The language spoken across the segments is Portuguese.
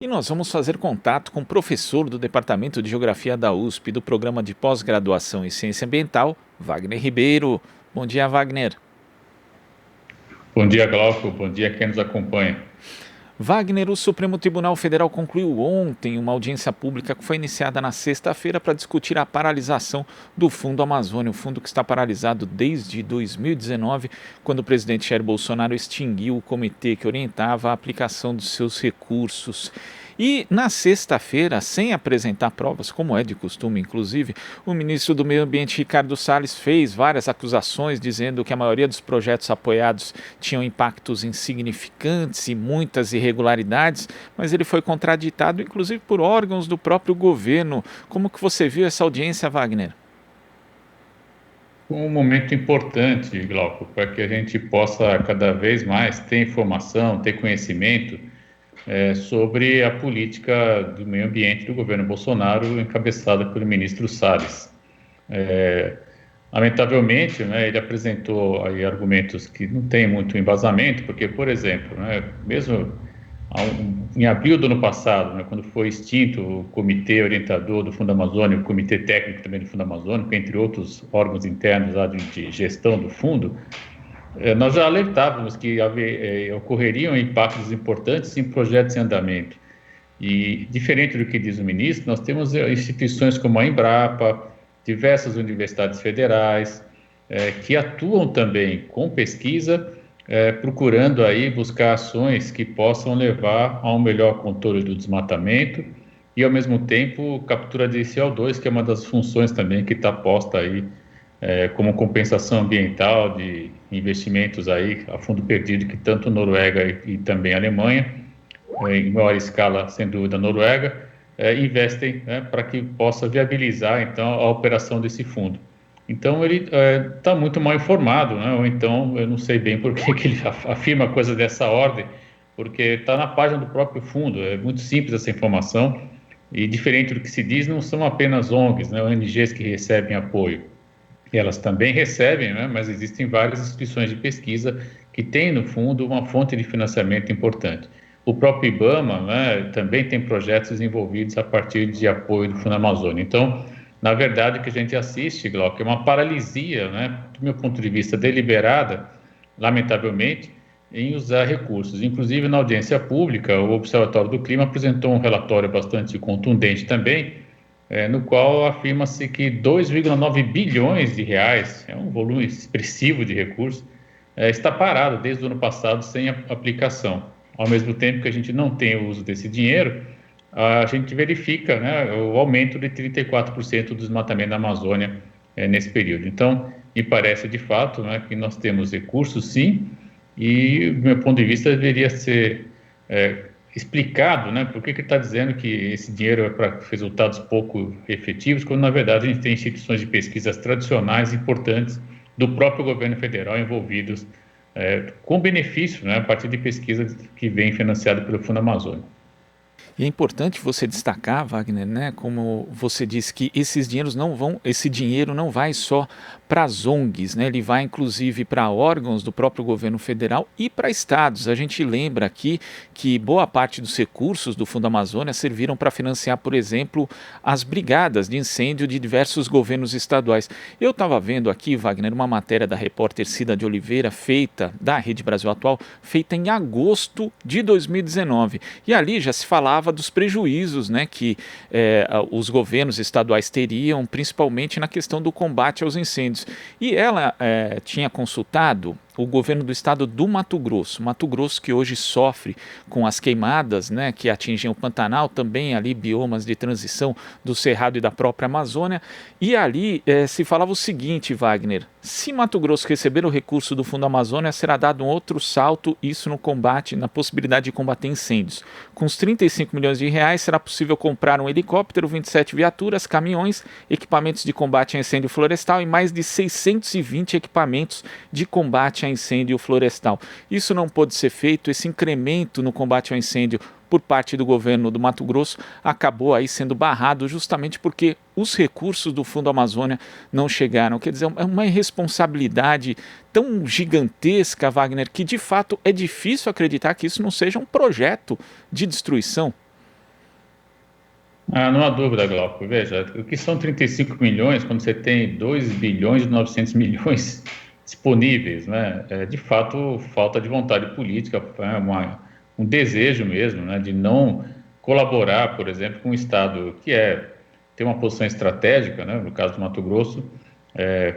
E nós vamos fazer contato com o professor do Departamento de Geografia da USP, do Programa de Pós-Graduação em Ciência Ambiental, Wagner Ribeiro. Bom dia, Wagner. Bom dia, Glauco. Bom dia quem nos acompanha. Wagner, o Supremo Tribunal Federal concluiu ontem uma audiência pública que foi iniciada na sexta-feira para discutir a paralisação do Fundo Amazônia, o fundo que está paralisado desde 2019, quando o presidente Jair Bolsonaro extinguiu o comitê que orientava a aplicação dos seus recursos. E na sexta-feira, sem apresentar provas, como é de costume, inclusive, o ministro do Meio Ambiente, Ricardo Salles, fez várias acusações dizendo que a maioria dos projetos apoiados tinham impactos insignificantes e muitas irregularidades, mas ele foi contraditado, inclusive, por órgãos do próprio governo. Como que você viu essa audiência, Wagner? Um momento importante, Glauco, para que a gente possa cada vez mais ter informação, ter conhecimento sobre a política do meio ambiente do governo Bolsonaro, encabeçada pelo ministro Salles. Lamentavelmente, né, ele apresentou aí argumentos que não têm muito embasamento, porque, por exemplo, né, mesmo em abril do ano passado, né, quando foi extinto o comitê orientador do Fundo Amazônia, o comitê técnico também do Fundo Amazônico, entre outros órgãos internos lá de gestão do fundo, nós já alertávamos que ocorreriam impactos importantes em projetos em andamento. E, diferente do que diz o ministro, nós temos instituições como a Embrapa, diversas universidades federais, que atuam também com pesquisa, procurando aí buscar ações que possam levar a um melhor controle do desmatamento e, ao mesmo tempo, captura de CO2, que é uma das funções também que está posta aí como compensação ambiental de investimentos aí a fundo perdido que tanto Noruega e também Alemanha, em maior escala, sem dúvida, a Noruega, investem, né, para que possa viabilizar, então, a operação desse fundo. Então, ele está muito mal informado, né? Ou então, eu não sei bem por que ele afirma coisa dessa ordem, porque está na página do próprio fundo, é muito simples essa informação, e diferente do que se diz, não são apenas ONGs, né, ONGs que recebem apoio. Elas também recebem, né, mas existem várias instituições de pesquisa que têm, no fundo, uma fonte de financiamento importante. O próprio IBAMA, né, também tem projetos desenvolvidos a partir de apoio do Fundo Amazônia. Então, na verdade, o que a gente assiste, Glauco, é uma paralisia, né, do meu ponto de vista, deliberada, lamentavelmente, em usar recursos. Inclusive, na audiência pública, o Observatório do Clima apresentou um relatório bastante contundente também, no qual afirma-se que 2,9 bilhões de reais, é um volume expressivo de recursos, está parado desde o ano passado sem aplicação. Ao mesmo tempo que a gente não tem o uso desse dinheiro, a gente verifica, né, o aumento de 34% do desmatamento da Amazônia nesse período. Então, me parece de fato, né, que nós temos recursos sim, e do meu ponto de vista deveria ser explicado, né, por que ele está dizendo que esse dinheiro é para resultados pouco efetivos, quando na verdade a gente tem instituições de pesquisas tradicionais importantes do próprio governo federal envolvidos com benefício, né, a partir de pesquisa que vem financiada pelo Fundo Amazônia. E é importante você destacar, Wagner, né, como você disse que esse dinheiro não vai só para as ONGs, né, ele vai inclusive para órgãos do próprio governo federal e para estados. A gente lembra aqui que boa parte dos recursos do Fundo Amazônia serviram para financiar, por exemplo, as brigadas de incêndio de diversos governos estaduais. Eu estava vendo aqui, Wagner, uma matéria da repórter Cida de Oliveira, feita da Rede Brasil Atual, feita em agosto de 2019. E ali já se falava dos prejuízos, né, que os governos estaduais teriam, principalmente na questão do combate aos incêndios. E ela tinha consultado o governo do estado do Mato Grosso que hoje sofre com as queimadas, né, que atingem o Pantanal, também ali biomas de transição do Cerrado e da própria Amazônia, e ali se falava o seguinte, Wagner: se Mato Grosso receber o recurso do Fundo Amazônia, será dado um outro salto, isso no combate, na possibilidade de combater incêndios. Com os 35 milhões de reais, será possível comprar um helicóptero, 27 viaturas, caminhões, equipamentos de combate a incêndio florestal e mais de 620 equipamentos de combate a incêndio florestal. Isso não pôde ser feito, esse incremento no combate ao incêndio por parte do governo do Mato Grosso acabou aí sendo barrado justamente porque os recursos do Fundo Amazônia não chegaram. Quer dizer, é uma irresponsabilidade tão gigantesca, Wagner, que de fato é difícil acreditar que isso não seja um projeto de destruição. Não há dúvida, Glauco. Veja, o que são 35 milhões quando você tem 2 bilhões e 900 milhões disponíveis, né? É, de fato, falta de vontade política, um desejo mesmo, né, de não colaborar, por exemplo, com um Estado que tem uma posição estratégica, né, no caso do Mato Grosso.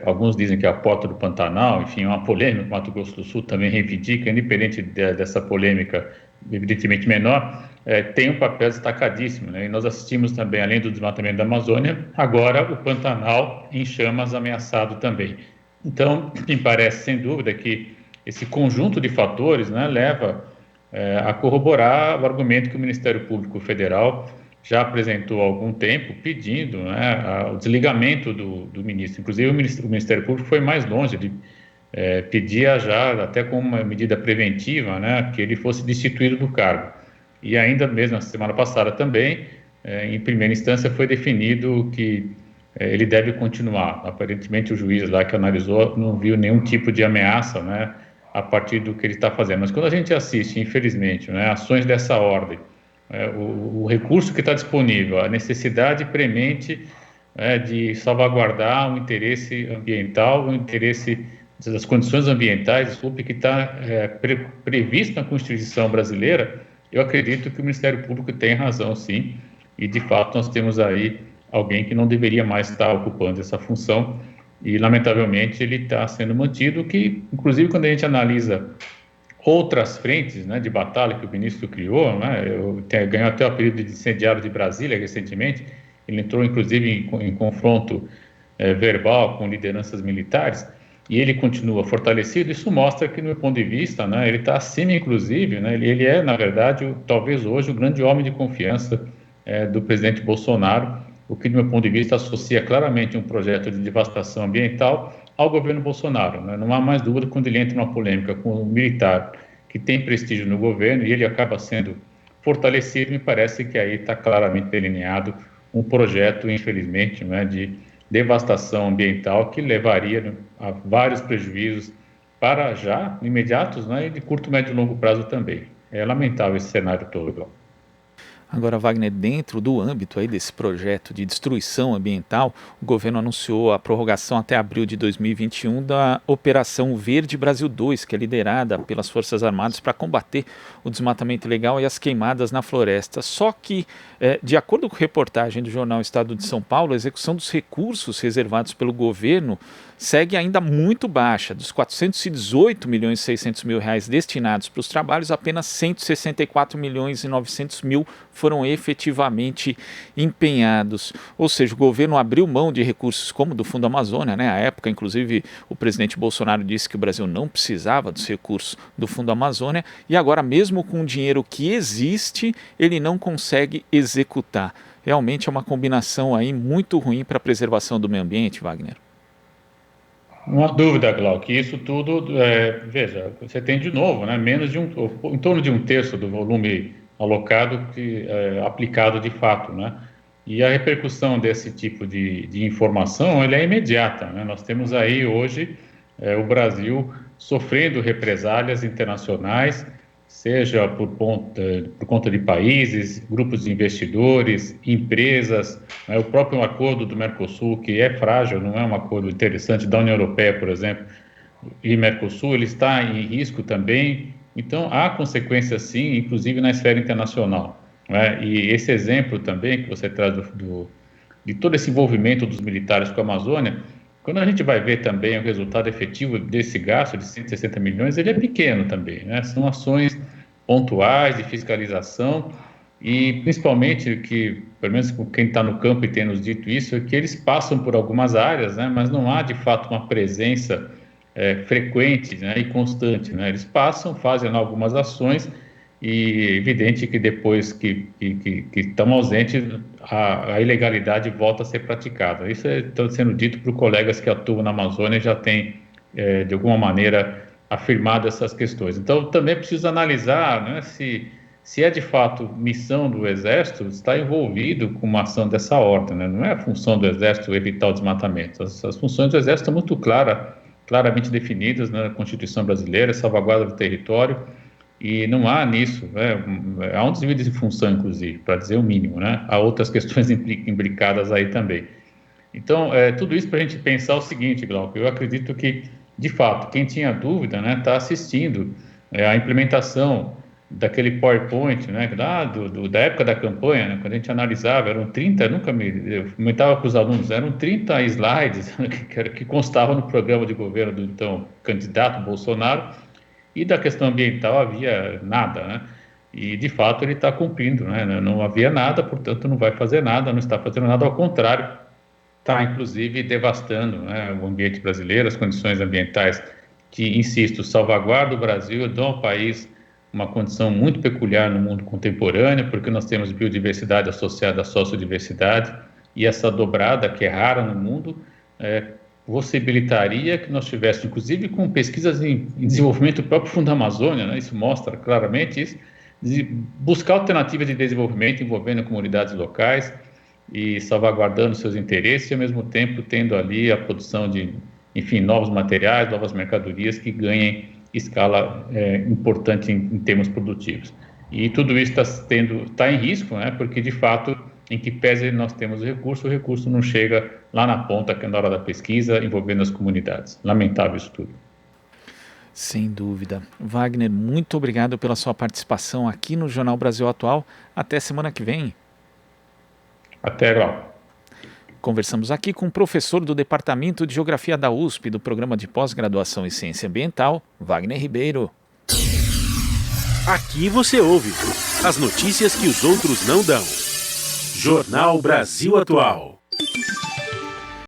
Alguns dizem que é a porta do Pantanal, enfim, é uma polêmica. O Mato Grosso do Sul também reivindica, independente dessa polêmica, evidentemente menor, tem um papel destacadíssimo, né? E nós assistimos também, além do desmatamento da Amazônia, agora o Pantanal em chamas ameaçado também. Então, me parece, sem dúvida, que esse conjunto de fatores, né, leva a corroborar o argumento que o Ministério Público Federal já apresentou há algum tempo, pedindo, né, o desligamento do ministro. Inclusive, o Ministério Público foi mais longe, ele pedia já, até como uma medida preventiva, né, que ele fosse destituído do cargo. E ainda mesmo na semana passada também, em primeira instância, foi definido que ele deve continuar. Aparentemente, o juiz lá que analisou não viu nenhum tipo de ameaça, né, a partir do que ele está fazendo. Mas quando a gente assiste, infelizmente, né, ações dessa ordem, o recurso que está disponível, a necessidade premente de salvaguardar o interesse ambiental, o interesse das condições ambientais, desculpe, que está previsto na Constituição brasileira, eu acredito que o Ministério Público tem razão, sim, e de fato nós temos aí alguém que não deveria mais estar ocupando essa função e, lamentavelmente, ele está sendo mantido, que, inclusive, quando a gente analisa outras frentes, né, de batalha que o ministro criou, né, ganhou até o apelido de incendiário de Brasília recentemente. Ele entrou, inclusive, em confronto verbal com lideranças militares, e ele continua fortalecido. Isso mostra que, no meu ponto de vista, né, ele está acima, inclusive, né, ele é, na verdade, talvez hoje, o grande homem de confiança do presidente Bolsonaro, o que, do meu ponto de vista, associa claramente um projeto de devastação ambiental ao governo Bolsonaro, né? Não há mais dúvida quando ele entra numa polêmica com um militar que tem prestígio no governo e ele acaba sendo fortalecido. Me parece que aí está claramente delineado um projeto, infelizmente, né, de devastação ambiental que levaria a vários prejuízos para já imediatos, né, e de curto, médio e longo prazo também. É lamentável esse cenário todo. Agora, Wagner, dentro do âmbito aí desse projeto de destruição ambiental, o governo anunciou a prorrogação até abril de 2021 da Operação Verde Brasil 2, que é liderada pelas Forças Armadas para combater o desmatamento ilegal e as queimadas na floresta. Só que, de acordo com reportagem do jornal Estado de São Paulo, a execução dos recursos reservados pelo governo segue ainda muito baixa. Dos 418 milhões e 600 mil reais destinados para os trabalhos, apenas 164 milhões e 900 mil foram efetivamente empenhados. Ou seja, o governo abriu mão de recursos como do Fundo Amazônia, né? À época, inclusive, o presidente Bolsonaro disse que o Brasil não precisava dos recursos do Fundo Amazônia e agora, mesmo com o dinheiro que existe, ele não consegue executar. Realmente é uma combinação aí muito ruim para a preservação do meio ambiente, Wagner. Não há dúvida, Glauco, isso tudo, veja, você tem de novo, né, em torno de um terço do volume alocado aplicado de fato, né? E a repercussão desse tipo de informação, ele é imediata, né? Nós temos aí hoje o Brasil sofrendo represálias internacionais, seja por conta de países, grupos de investidores, empresas, né? O próprio acordo do Mercosul, que é frágil, não é um acordo interessante da União Europeia, por exemplo, e Mercosul, ele está em risco também. Então, há consequências, sim, inclusive na esfera internacional, né? E esse exemplo também que você traz de todo esse envolvimento dos militares com a Amazônia, quando a gente vai ver também o resultado efetivo desse gasto de 160 milhões, ele é pequeno também, né? São ações pontuais de fiscalização e principalmente que, pelo menos quem está no campo e tem nos dito isso, é que eles passam por algumas áreas, né? Mas não há de fato uma presença frequente, né, e constante, né? Eles passam, fazem algumas ações e é evidente que depois que estão ausentes, a ilegalidade volta a ser praticada. Isso está sendo dito por colegas que atuam na Amazônia e já têm, de alguma maneira, afirmado essas questões. Então, também é preciso analisar, né, se é de fato missão do Exército estar envolvido com uma ação dessa ordem, né? Não é a função do Exército evitar o desmatamento. As funções do Exército estão muito claramente definidas na Constituição brasileira, salvaguarda do território E não há nisso, há um desvio de função, inclusive, para dizer o mínimo, né? Há outras questões imbricadas aí também. Então, tudo isso para a gente pensar o seguinte, Glauco, eu acredito que, de fato, quem tinha dúvida, né, está assistindo a implementação daquele PowerPoint, né, da época da campanha, né, quando a gente analisava, eram 30, eu comentava com os alunos, eram 30 slides que constavam no programa de governo do então candidato Bolsonaro, e da questão ambiental havia nada, né? E de fato ele está cumprindo, né? Não havia nada, portanto não vai fazer nada, não está fazendo nada, ao contrário, está inclusive devastando, né, o ambiente brasileiro, as condições ambientais que, insisto, salvaguardam o Brasil, dão ao país uma condição muito peculiar no mundo contemporâneo, porque nós temos biodiversidade associada à sociodiversidade, e essa dobrada, que é rara no mundo, possibilitaria que nós tivéssemos, inclusive com pesquisas em desenvolvimento próprio Fundo da Amazônia, né, isso mostra claramente isso, de buscar alternativas de desenvolvimento envolvendo comunidades locais e salvaguardando seus interesses e, ao mesmo tempo, tendo ali a produção de, enfim, novos materiais, novas mercadorias que ganhem escala importante em termos produtivos. E tudo isso está em risco, né, porque, de fato, em que pese nós temos o recurso não chega lá na ponta, que é na hora da pesquisa, envolvendo as comunidades. Lamentável isso tudo. Sem dúvida. Wagner, muito obrigado pela sua participação aqui no Jornal Brasil Atual. Até semana que vem. Até, Glauco. Conversamos aqui com o professor do Departamento de Geografia da USP, do Programa de Pós-Graduação em Ciência Ambiental, Wagner Ribeiro. Aqui você ouve as notícias que os outros não dão. Jornal Brasil Atual.